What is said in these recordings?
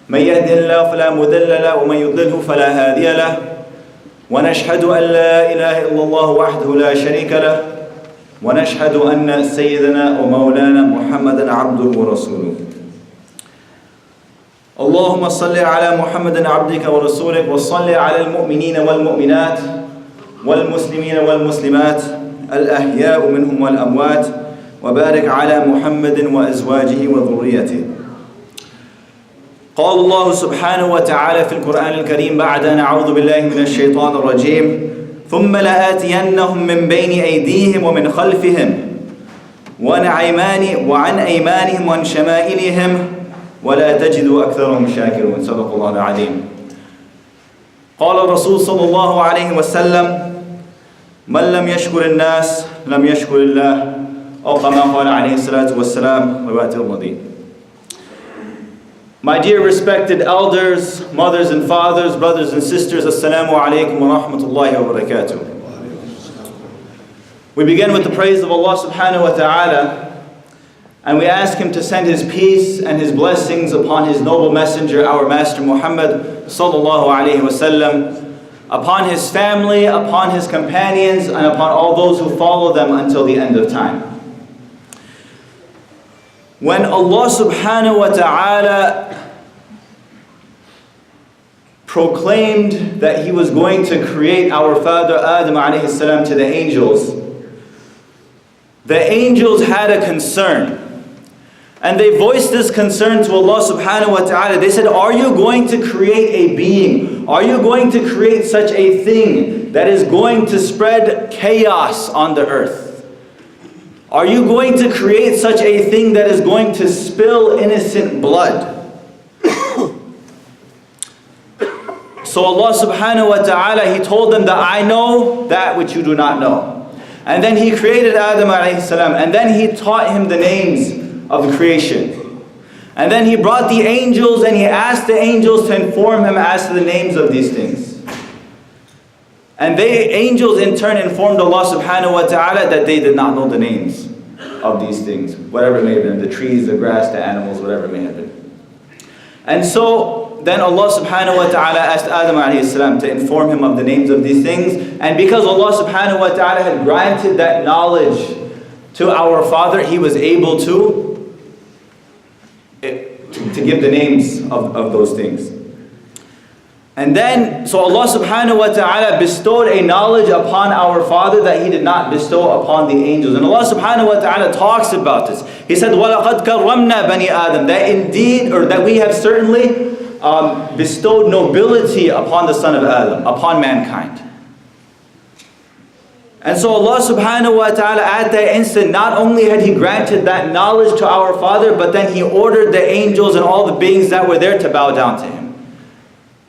من يهده الله فلا مضل له ومن يضلله فلا هادي له ونشهد أن لا إله إلا الله وحده لا شريك له ونشهد أن سيدنا ومولانا محمدا عبده ورسوله اللهم صل على محمد عبدك ورسولك وصل على المؤمنين والمؤمنات والمسلمين والمسلمات الأحياء منهم والأموات وبارك على محمد وأزواجه وذريته. قال الله سبحانه وتعالى في القرآن الكريم بعد أن أعوذ بالله من الشيطان الرجيم ثم لآتينهم من بين أيديهم ومن خلفهم وعن أيمانهم وعن شمائلهم ولا تجد أكثرهم شاكرون. صدق الله العظيم. قال الرسول صلى الله عليه وسلم من لم يشكر الناس لم يشكر الله أو كما قال عليه الصلاة والسلام رواية الرضي. My dear respected elders, mothers and fathers, brothers and sisters, Assalamu alaikum wa rahmatullahi wa barakatuh. We begin with the praise of Allah subhanahu wa ta'ala, and we ask Him to send His peace and His blessings upon His noble messenger, our Master Muhammad sallallahu alayhi wa sallam, upon His family, upon His companions, and upon all those who follow them until the end of time. When Allah subhanahu wa ta'ala proclaimed that He was going to create our father Adam alayhi salam to the angels had a concern. And they voiced this concern to Allah subhanahu wa ta'ala. They said, are you going to create a being? Are you going to create such a thing that is going to spread chaos on the earth? Are you going to create such a thing that is going to spill innocent blood? So Allah subhanahu wa ta'ala, He told them that I know that which you do not know. And then He created Adam alayhi salam, and then He taught him the names of the creation. And then He brought the angels and He asked the angels to inform him as to the names of these things. And the angels in turn informed Allah subhanahu wa ta'ala that they did not know the names of these things, whatever it may have been, the trees, the grass, the animals, whatever it may have been. And so then Allah subhanahu wa ta'ala asked Adam alayhi salam to inform him of the names of these things. And because Allah subhanahu wa ta'ala had granted that knowledge to our father, he was able to give the names of those things. And then, so Allah subhanahu wa ta'ala bestowed a knowledge upon our father that He did not bestow upon the angels. And Allah subhanahu wa ta'ala talks about this. He said, وَلَقَدْ كَرَّمْنَا بَنِي آدَمَ, that indeed, or that we have certainly bestowed nobility upon the son of Adam, upon mankind. And so Allah subhanahu wa ta'ala at that instant, not only had He granted that knowledge to our father, but then He ordered the angels and all the beings that were there to bow down to Him.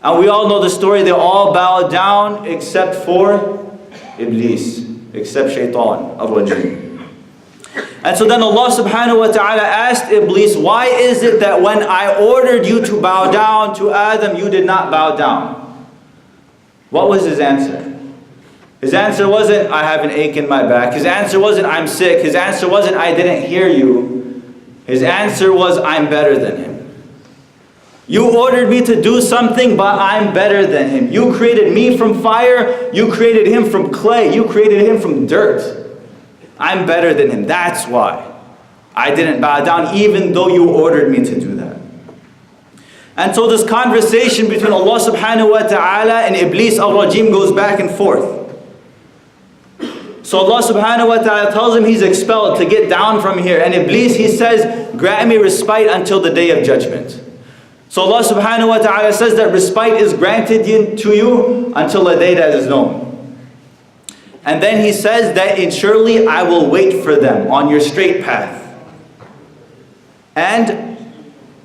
And we all know the story, they all bowed down except for Iblis, except Shaitan, Ar-Rajim. And so then Allah subhanahu wa ta'ala asked Iblis, why is it that when I ordered you to bow down to Adam, you did not bow down? What was his answer? His answer wasn't, I have an ache in my back. His answer wasn't, I'm sick. His answer wasn't, I didn't hear you. His answer was, I'm better than him. You ordered me to do something, but I'm better than him. You created me from fire. You created him from clay. You created him from dirt. I'm better than him. That's why I didn't bow down, even though you ordered me to do that. And so this conversation between Allah subhanahu wa ta'ala and Iblis al-Rajim goes back and forth. So Allah subhanahu wa ta'ala tells him he's expelled to get down from here. And Iblis, he says, grant me respite until the day of judgment. So Allah subhanahu wa ta'ala says that respite is granted to you until the day that is known. And then He says that surely I will wait for them on your straight path. And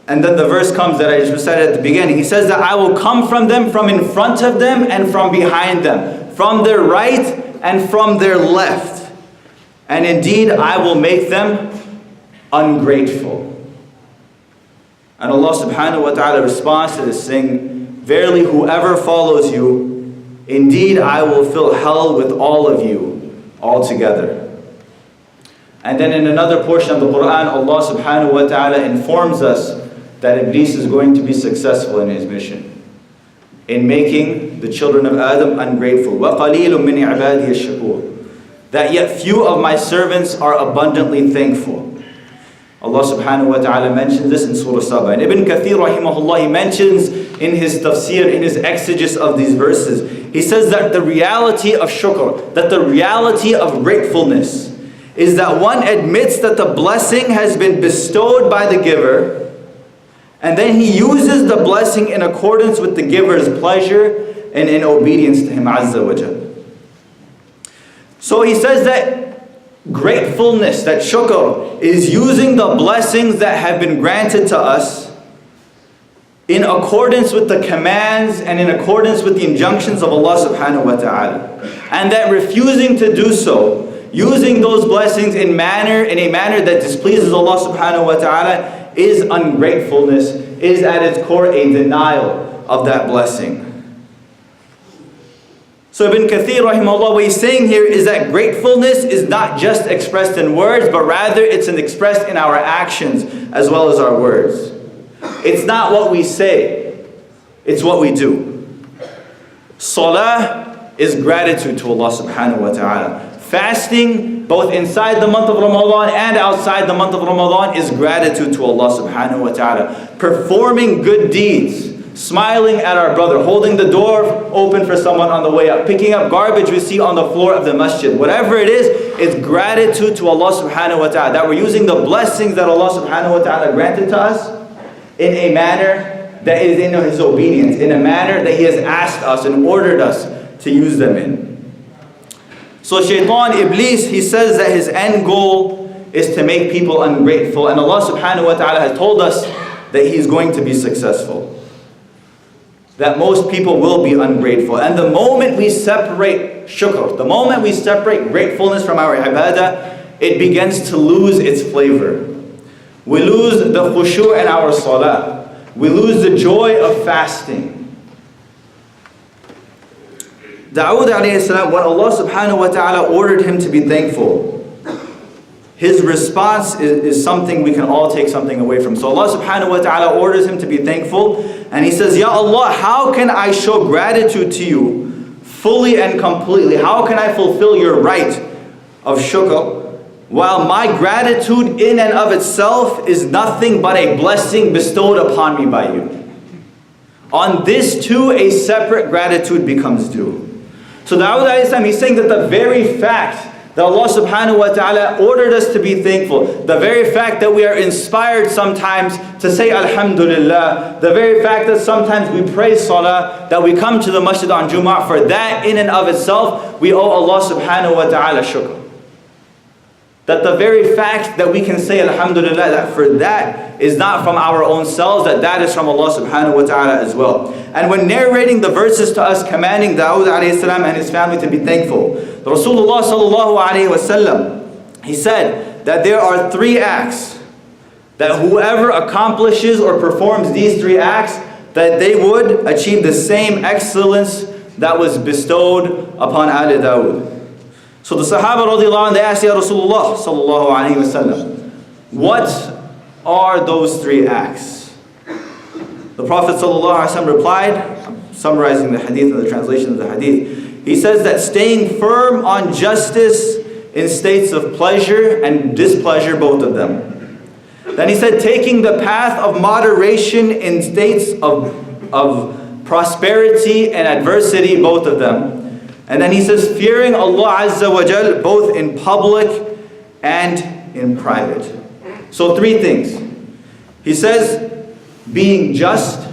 then the verse comes that I just recited at the beginning. He says that I will come from them, from in front of them and from behind them, from their right and from their left. And indeed I will make them ungrateful. And Allah subhanahu wa ta'ala responds to this saying, verily whoever follows you, indeed I will fill hell with all of you altogether. And then in another portion of the Quran, Allah subhanahu wa ta'ala informs us that Iblis is going to be successful in his mission, in making the children of Adam ungrateful. وَقَلِيلٌ مِّنْ عِبَادِيَ الشَّكُورِ. That yet few of my servants are abundantly thankful. Allah subhanahu wa ta'ala mentions this in Surah Saba. And Ibn Kathir rahimahullah, he mentions in his tafsir, in his exegesis of these verses, he says that the reality of shukr, that the reality of gratefulness, is that one admits that the blessing has been bestowed by the giver, and then he uses the blessing in accordance with the giver's pleasure and in obedience to him Azza wa Jal. So he says that gratefulness, that shukr, is using the blessings that have been granted to us in accordance with the commands and in accordance with the injunctions of Allah subhanahu wa ta'ala. And that refusing to do so, using those blessings in a manner that displeases Allah subhanahu wa ta'ala, is ungratefulness, is at its core a denial of that blessing. So Ibn Kathir rahimahullah, what he's saying here is that gratefulness is not just expressed in words, but rather it's expressed in our actions as well as our words. It's not what we say, it's what we do. Salah is gratitude to Allah subhanahu wa ta'ala. Fasting, both inside the month of Ramadan and outside the month of Ramadan, is gratitude to Allah subhanahu wa ta'ala. Performing good deeds, smiling at our brother, holding the door open for someone on the way up, picking up garbage we see on the floor of the masjid. Whatever it is, it's gratitude to Allah subhanahu wa ta'ala. That we're using the blessings that Allah subhanahu wa ta'ala granted to us in a manner that is in His obedience, in a manner that He has asked us and ordered us to use them in. So Shaitan, Iblis, he says that his end goal is to make people ungrateful. And Allah subhanahu wa ta'ala has told us that He's going to be successful. That most people will be ungrateful. And the moment we separate shukr, the moment we separate gratefulness from our ibadah, it begins to lose its flavor. We lose the khushu' in our salah. We lose the joy of fasting. Dawood alayhi salam, when Allah subhanahu wa ta'ala ordered him to be thankful, his response is something we can all take something away from. So Allah subhanahu wa ta'ala orders him to be thankful, and he says, Ya Allah, how can I show gratitude to you fully and completely? How can I fulfill your right of shukr, while my gratitude in and of itself is nothing but a blessing bestowed upon me by you? On this too, a separate gratitude becomes due. So Dawood alayhi salam, he's saying that the very fact that Allah subhanahu wa ta'ala ordered us to be thankful, the very fact that we are inspired sometimes to say Alhamdulillah, the very fact that sometimes we pray salah, that we come to the masjid on Jumu'ah, for that in and of itself, we owe Allah subhanahu wa ta'ala shukr. That the very fact that we can say Alhamdulillah, that for that is not from our own selves, that is from Allah subhanahu wa ta'ala as well. And when narrating the verses to us commanding Dawood alayhi salam and his family to be thankful, the Rasulullah sallallahu alayhi wa sallam, he said that there are 3 acts, that whoever accomplishes or performs these 3 acts, that they would achieve the same excellence that was bestowed upon Ali Dawood. So the Sahaba radiallahu anh, they asked, Ya Rasulullah sallallahu alayhi wa sallam, what are those 3 acts? The Prophet sallallahu alayhi wa sallam replied, I'm summarizing the hadith and the translation of the hadith, he says that staying firm on justice in states of pleasure and displeasure, both of them. Then he said taking the path of moderation in states of prosperity and adversity, both of them. And then he says, fearing Allah Azza wa Jal, both in public and in private. So 3 things. He says, being just,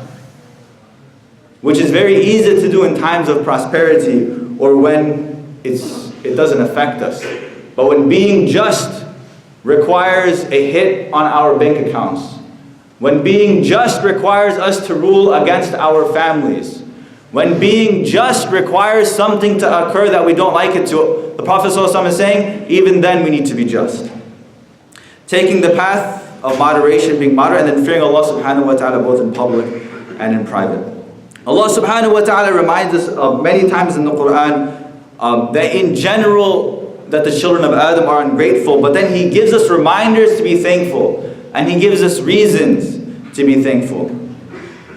which is very easy to do in times of prosperity or when it doesn't affect us. But when being just requires a hit on our bank accounts, when being just requires us to rule against our families, when being just requires something to occur that we don't like it to, the Prophet ﷺ is saying, even then we need to be just. Taking the path of moderation, being moderate, and then fearing Allah subhanahu wa ta'ala both in public and in private. Allah subhanahu wa ta'ala reminds us of many times in the Quran that in general that the children of Adam are ungrateful, but then He gives us reminders to be thankful, and He gives us reasons to be thankful.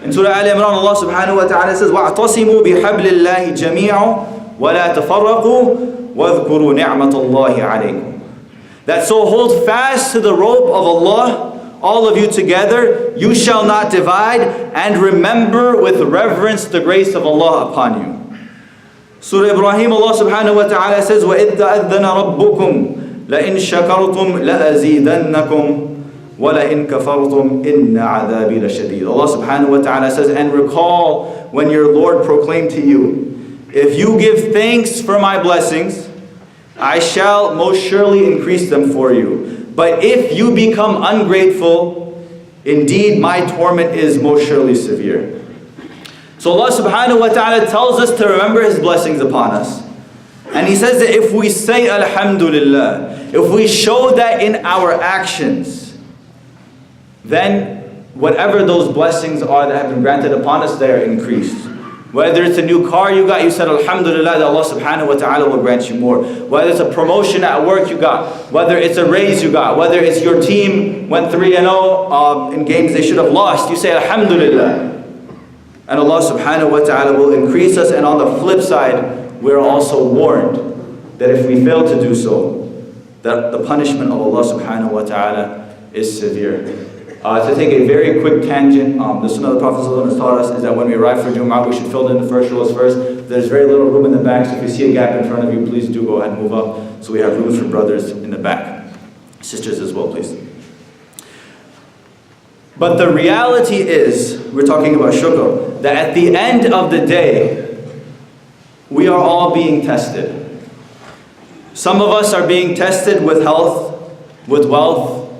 In Surah Al-Imran, Allah subhanahu wa ta'ala says, وَاعْتَصِمُوا بِحَبْلِ اللَّهِ جَمِيعًا وَلَا تَفَرَّقُوا وَاذْكُرُوا نِعْمَةَ اللَّهِ عَلَيْكُمْ. That so hold fast to the rope of Allah, all of you together, you shall not divide, and remember with reverence the grace of Allah upon you. Surah Ibrahim, Allah subhanahu wa ta'ala says, وَإِذْ تَأَذَّنَ رَبُّكُمْ لَإِن شَكَرْتُمْ لَأَزِيدَنَّكُمْ وَلَئِن كَفَرْتُمْ إِنَّ عَذَابِي لَشَدِيدٌ. Allah subhanahu wa ta'ala says, and recall when your Lord proclaimed to you, if you give thanks for my blessings, I shall most surely increase them for you. But if you become ungrateful, indeed my torment is most surely severe. So Allah subhanahu wa ta'ala tells us to remember His blessings upon us. And He says that if we say Alhamdulillah, if we show that in our actions, then whatever those blessings are that have been granted upon us, they are increased. Whether it's a new car you got, you said Alhamdulillah, that Allah subhanahu wa ta'ala will grant you more. Whether it's a promotion at work you got, whether it's a raise you got, whether it's your team went 3-0 in games they should have lost, you say Alhamdulillah. And Allah subhanahu wa ta'ala will increase us. And on the flip side, we're also warned that if we fail to do so, that the punishment of Allah subhanahu wa ta'ala is severe. To take a very quick tangent, the sunnah of the Prophet ﷺ has taught us is that when we arrive for Jumu'ah, we should fill in the first rows first. There's very little room in the back, so if you see a gap in front of you, please do go ahead and move up, so we have room for brothers in the back. Sisters as well, please. But the reality is, we're talking about shukr, that at the end of the day, we are all being tested. Some of us are being tested with health, with wealth,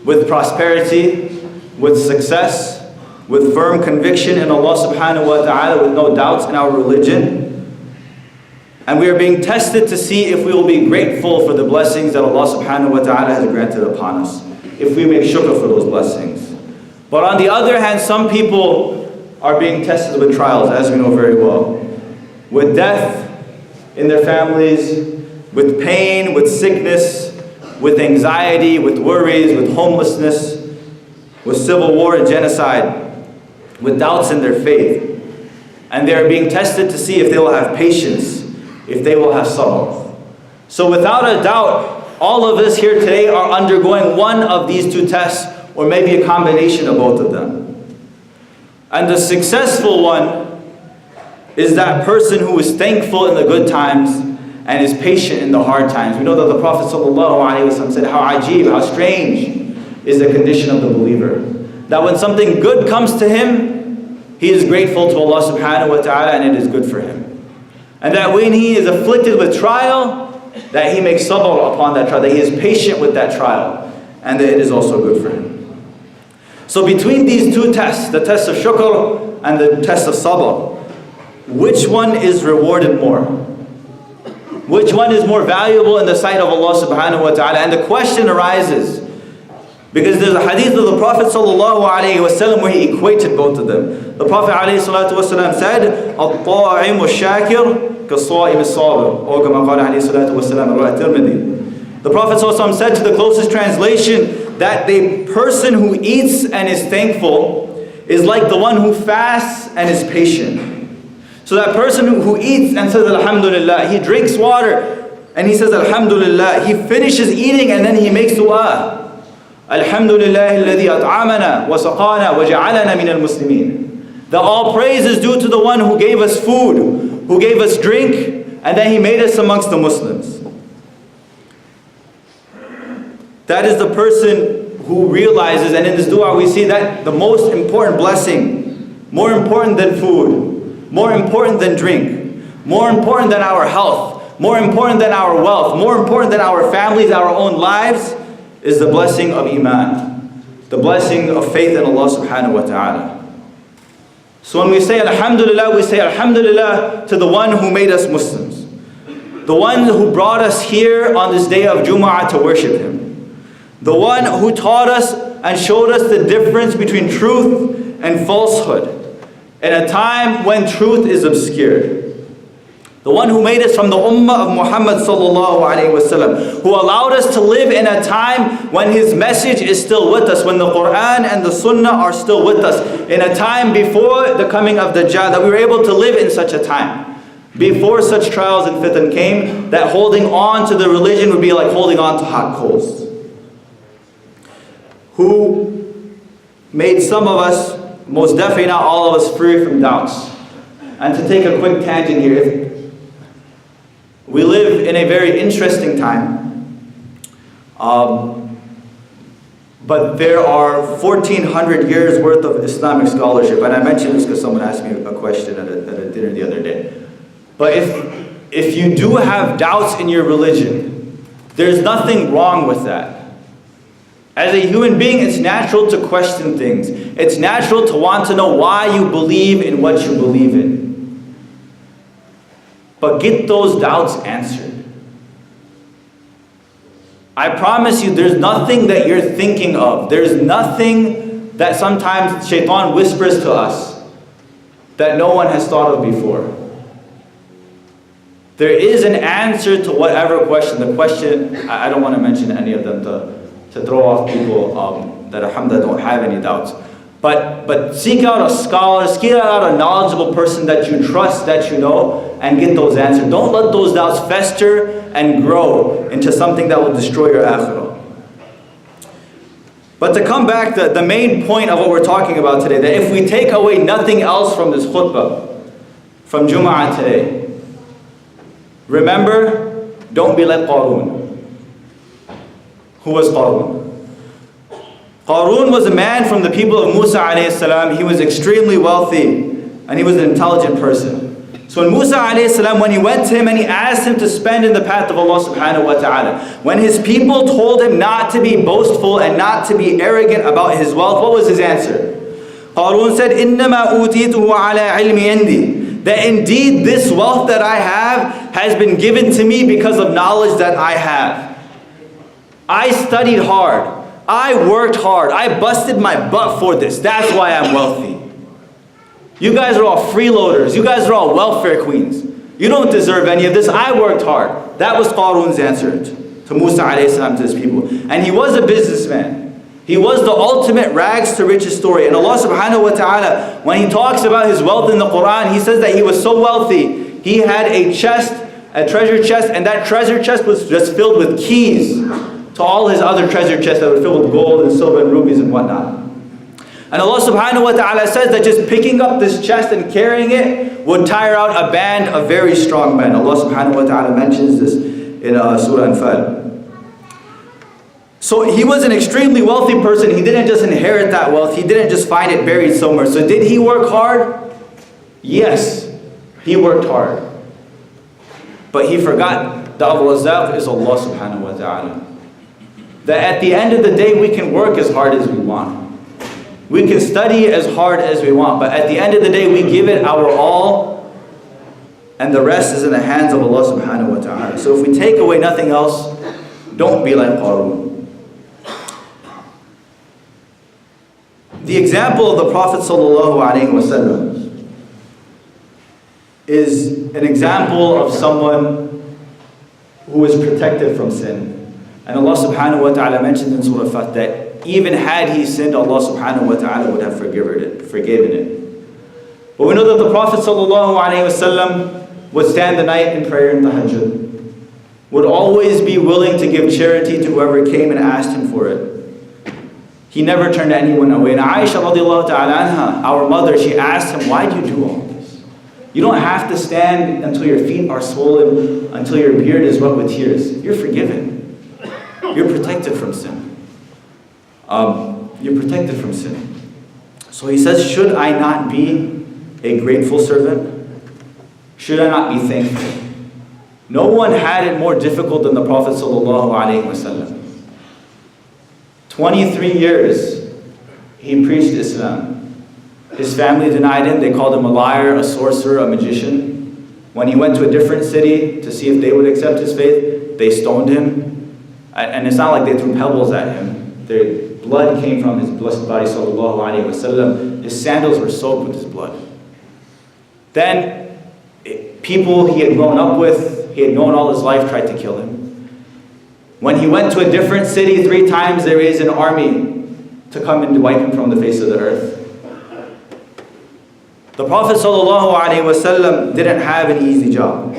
with prosperity, with success, with firm conviction in Allah subhanahu wa ta'ala, with no doubts in our religion. And we are being tested to see if we will be grateful for the blessings that Allah subhanahu wa ta'ala has granted upon us, if we make shukr for those blessings. But on the other hand, some people are being tested with trials, as we know very well. With death in their families, with pain, with sickness, with anxiety, with worries, with homelessness, with civil war and genocide, with doubts in their faith. And they are being tested to see if they will have patience, if they will have sabr. So without a doubt, all of us here today are undergoing one of these two tests, or maybe a combination of both of them. And the successful one is that person who is thankful in the good times and is patient in the hard times. We know that the Prophet ﷺ said, how ajib, how strange is the condition of the believer. That when something good comes to him, he is grateful to Allah subhanahu wa ta'ala, and it is good for him. And that when he is afflicted with trial, that he makes sabr upon that trial, that he is patient with that trial, and that it is also good for him. So between these two tests, the test of shukr and the test of sabr, which one is rewarded more? Which one is more valuable in the sight of Allah subhanahu wa ta'ala? And the question arises, because there's a hadith of the Prophet sallallahu alayhi wa sallam where he equated both of them. The Prophet alayhi salatu wa sallam said, "Al-ta'im wa-shakir ka-sa'im as-sabir." Or kama qala alayhi salatu wa sallam, riwayat Tirmidhi. The Prophet sallallahu alayhi wa sallam said, to the closest translation, that the person who eats and is thankful is like the one who fasts and is patient. So that person who eats and says Alhamdulillah, he drinks water and he says Alhamdulillah, he finishes eating and then he makes dua. Alhamdulillah alladhi at'amana wa saqana wa ja'alana min al-muslimin. That all praise is due to the one who gave us food, who gave us drink, and then he made us amongst the Muslims. That is the person who realizes, and in this dua we see that the most important blessing, more important than food, more important than drink, more important than our health, more important than our wealth, more important than our families, our own lives, is the blessing of Iman, the blessing of faith in Allah subhanahu wa ta'ala. So when we say Alhamdulillah, we say Alhamdulillah to the one who made us Muslims, the one who brought us here on this day of Jumu'ah to worship Him, the one who taught us and showed us the difference between truth and falsehood in a time when truth is obscured. The one who made us from the ummah of Muhammad sallallahu alaihi wasallam, who allowed us to live in a time when his message is still with us, when the Quran and the Sunnah are still with us, in a time before the coming of Dajjal, that we were able to live in such a time. Before such trials and fitan came, that holding on to the religion would be like holding on to hot coals. Who made some of us, most definitely not all of us, free from doubts. And to take a quick tangent here, we live in a very interesting time, but there are 1,400 years worth of Islamic scholarship, and I mentioned this because someone asked me a question at a dinner the other day. But if you do have doubts in your religion, there's nothing wrong with that. As a human being, it's natural to question things. It's natural to want to know why you believe in what you believe in. But get those doubts answered. I promise you, there's nothing that you're thinking of. There's nothing that sometimes shaitan whispers to us that no one has thought of before. There is an answer to whatever question. The question, I don't want to mention any of them to throw off people that alhamdulillah don't have any doubts. But seek out a scholar, seek out a knowledgeable person that you trust, that you know, and get those answers. Don't let those doubts fester and grow into something that will destroy your akhirah. But to come back, the main point of what we're talking about today, that if we take away nothing else from this khutbah, from Jum'ah today, remember, don't be like Qarun. Who was Qarun? Qarun was a man from the people of Musa alayhi salam. He was extremely wealthy and he was an intelligent person. So when Musa alayhi salam, when he went to him and he asked him to spend in the path of Allah subhanahu wa ta'ala, when his people told him not to be boastful and not to be arrogant about his wealth, what was his answer? Qarun said, إِنَّمَا أُوتِيتُهُ عَلَىٰ عِلْمِ عِنْدِي. That indeed this wealth that I have has been given to me because of knowledge that I have. I studied hard. I worked hard. I busted my butt for this. That's why I'm wealthy. You guys are all freeloaders. You guys are all welfare queens. You don't deserve any of this. I worked hard. That was Qarun's answer to Musa alayhi salam, to his people. And he was a businessman. He was the ultimate rags to riches story. And Allah subhanahu wa ta'ala, when He talks about his wealth in the Quran, He says that he was so wealthy, he had a chest, a treasure chest, and that treasure chest was just filled with keys to all his other treasure chests that were filled with gold and silver and rubies and whatnot. And Allah subhanahu wa ta'ala says that just picking up this chest and carrying it would tire out a band of very strong men. Allah subhanahu wa ta'ala mentions this in Surah Anfal. So he was an extremely wealthy person. He didn't just inherit that wealth. He didn't just find it buried somewhere. So did he work hard? Yes, he worked hard. But he forgot that Al-Razzaq is Allah subhanahu wa ta'ala. That at the end of the day, we can work as hard as we want. We can study as hard as we want. But at the end of the day, we give it our all. And the rest is in the hands of Allah subhanahu wa ta'ala. So if we take away nothing else, don't be like Qarun. The example of the Prophet sallallahu alaihi wasallam is an example of someone who is protected from sin. And Allah subhanahu wa ta'ala mentioned in Surah Fath that even had he sinned, Allah subhanahu wa ta'ala would have forgiven it. But we know that the Prophet sallallahu alaihi wasallam would stand the night in prayer and tahajjud, would always be willing to give charity to whoever came and asked him for it. He never turned anyone away. And Aisha radiallahu ta'ala anha, our mother, she asked him, why do you do all this? You don't have to stand until your feet are swollen, until your beard is wet with tears. You're forgiven. You're protected from sin. You're protected from sin. So he says, should I not be a grateful servant? Should I not be thankful? No one had it more difficult than the Prophet sallallahu alaihi wasallam. 23 years he preached Islam. His family denied him. They called him a liar, a sorcerer, a magician. When he went to a different city to see if they would accept his faith, they stoned him. And it's not like they threw pebbles at him. Their blood came from his blessed body, sallallahu alaihi wasallam. His sandals were soaked with his blood. Then people he had grown up with, he had known all his life, tried to kill him. When he went to a different city 3 times, they raised an army to come and wipe him from the face of the earth. The Prophet ﷺ didn't have an easy job.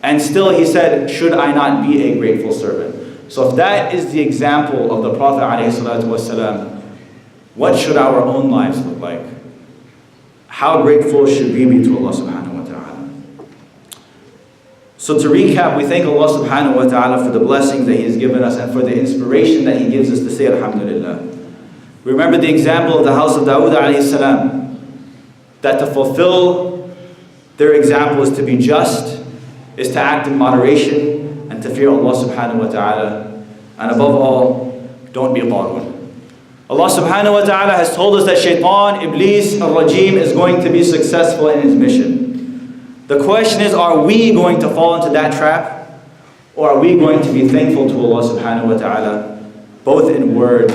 And still he said, should I not be a grateful servant? So if that is the example of the Prophet ﷺ, what should our own lives look like? How grateful should we be to Allah subhanahu wa ta'ala? So to recap, we thank Allah subhanahu wa ta'ala for the blessings that He has given us and for the inspiration that He gives us to say Alhamdulillah. We remember the example of the house of Dawood alayhi salam, that to fulfill their example is to be just, is to act in moderation, and to fear Allah subhanahu wa ta'ala. And above all, don't be qarun. Allah subhanahu wa ta'ala has told us that Shaitan, Iblis, Ar-Rajim is going to be successful in his mission. The question is, are we going to fall into that trap? Or are we going to be thankful to Allah subhanahu wa ta'ala, both in word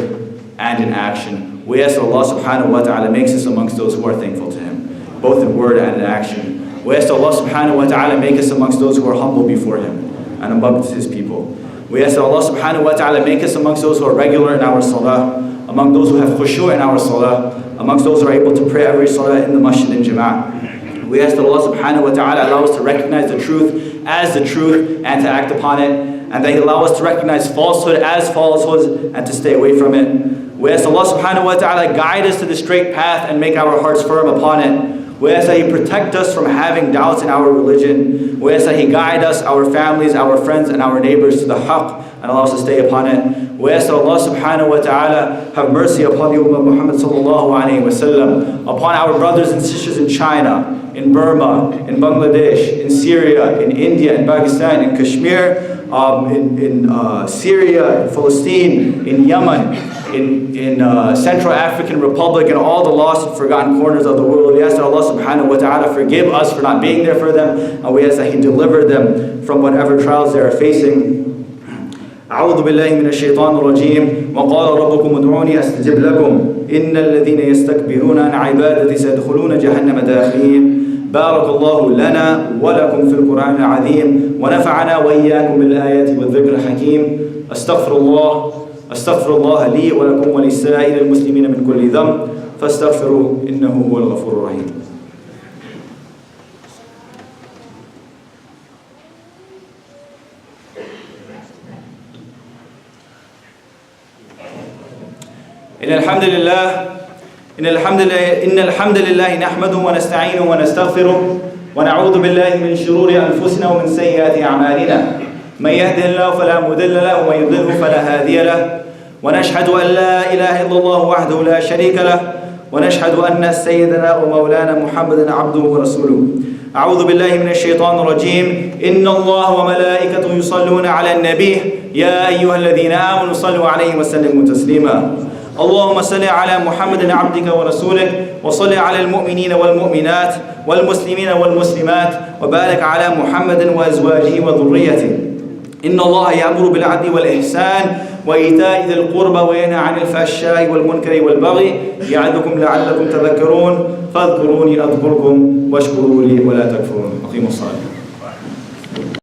and in action? We ask that Allah subhanahu wa ta'ala makes us amongst those who are thankful to Him, both in word and in action. We ask that Allah subhanahu wa ta'ala make us amongst those who are humble before Him and amongst His people. We ask that Allah subhanahu wa ta'ala make us amongst those who are regular in our salah, among those who have khushu' in our salah, amongst those who are able to pray every salah in the masjid in jama'ah. We ask that Allah subhanahu wa ta'ala allow us to recognize the truth as the truth and to act upon it, and that He allow us to recognize falsehood as falsehood and to stay away from it. We ask Allah subhanahu wa ta'ala guide us to the straight path and make our hearts firm upon it. We ask that He protect us from having doubts in our religion. We ask that He guide us, our families, our friends, and our neighbors to the haqq and allow us to stay upon it. We ask that Allah subhanahu wa ta'ala have mercy upon the Ummah Muhammad sallallahu alayhi wa sallam, upon our brothers and sisters in China, in Burma, in Bangladesh, in Syria, in India, in Pakistan, in Kashmir, in Syria, in Palestine, in Yemen, in Central African Republic, and all the lost and forgotten corners of the world. We ask that Allah subhanahu wa ta'ala forgive us for not being there for them, and we ask that He deliver them from whatever trials they are facing. أعوذ بالله من الشيطان الرجيم وقال ربكم ادعوني أستجب لكم إن الذين يستكبرون عن عبادتي سيدخلون جهنم داخلين. بارك الله لنا ولكم في القرآن العظيم ونفعنا وإياكم بالآيات والذكر الحكيم. أستغفر الله لي ولكم ولسائر المسلمين من كل ذنب فاستغفروا إنه هو الغفور الرحيم. إن الحمد لله نحمده ونستعينه ونستغفره ونعوذ بالله من شرور أنفسنا ومن سيئات أعمالنا. من يهده الله فلا مضل له ومن يضلل فلا هادي له. ونشهد أن لا إله إلا الله وحده لا شريك له. ونشهد أن سيدنا ومولانا محمدا عبده ورسوله. أعوذ بالله من الشيطان الرجيم. إن الله وملائكته يصلون على النبي يا أيها الذين آمنوا صلوا عليه وسلموا تسليما. اللهم صل على محمد عبدك ورسولك وصل على المؤمنين والمؤمنات والمسلمين والمسلمات وبارك على محمد وأزواجه وذريته. إن الله يأمر بالعدل والإحسان وإيتاء ذي القربى وينهى عن الفحشاء والمنكر والبغي يعظكم لعلكم تذكرون. فاذكروني أذكركم واشكروا لي ولا تكفرون. أقيموا الصلاة.